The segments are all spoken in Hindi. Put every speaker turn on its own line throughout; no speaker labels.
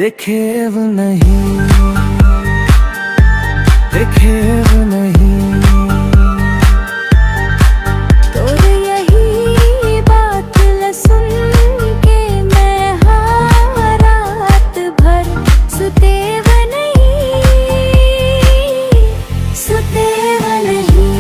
देखे वो नहीं, देखे वो नहीं।
तो यही बात ल सुन के मैं हाँ रात भर सुते व नहीं, सुते व नहीं।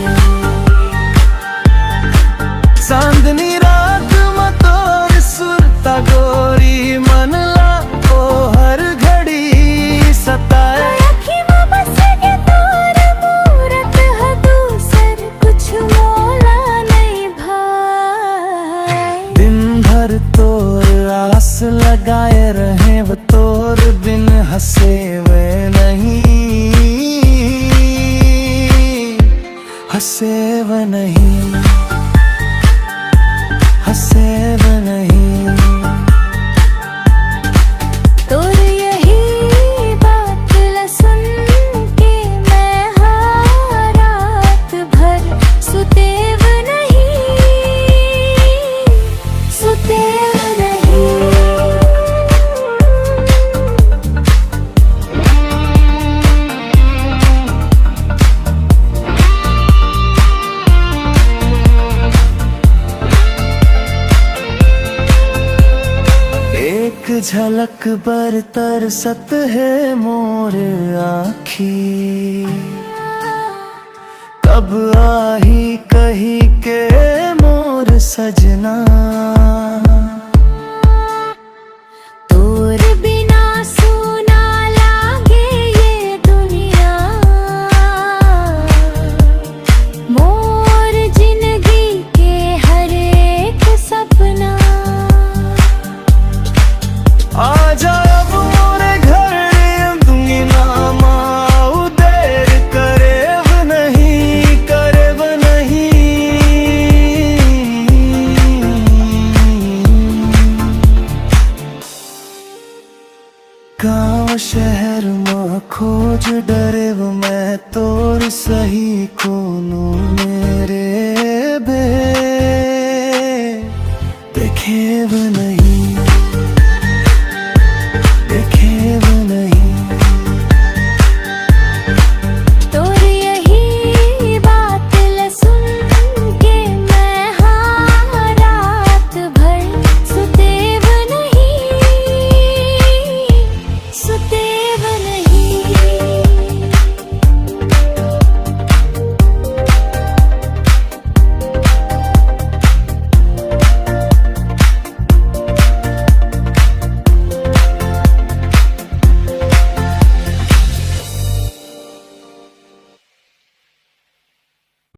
चांदनी रात मतोर सुरता गोरी मनला ओ हर घड़ी सताए।
आँखी में बस के तोर मूरत है दूसर कुछ मोला नहीं भाई।
दिन भर तोर आस लगाए रहे वो तोर बिन हंसे वे नहीं, हंसे वे नहीं, हंसे वे नहीं।
तोर यही बात ल सुन के मैं हाँ रात भर सुते व नहीं, सुते व नहीं।
एक झलक पर तरसत है मोर आँखी, कब आही कही के मोर सजना।
तोर बिना सोना लागे ये दुनिया, मोर जिंदगी के हर एक सपना।
आजा अब मोरे घर दूंगी नामा, देर करे वो नहीं, करे वो नहीं। गाँव शहर में खोज डरे वो मैं तोर सही कोनों में।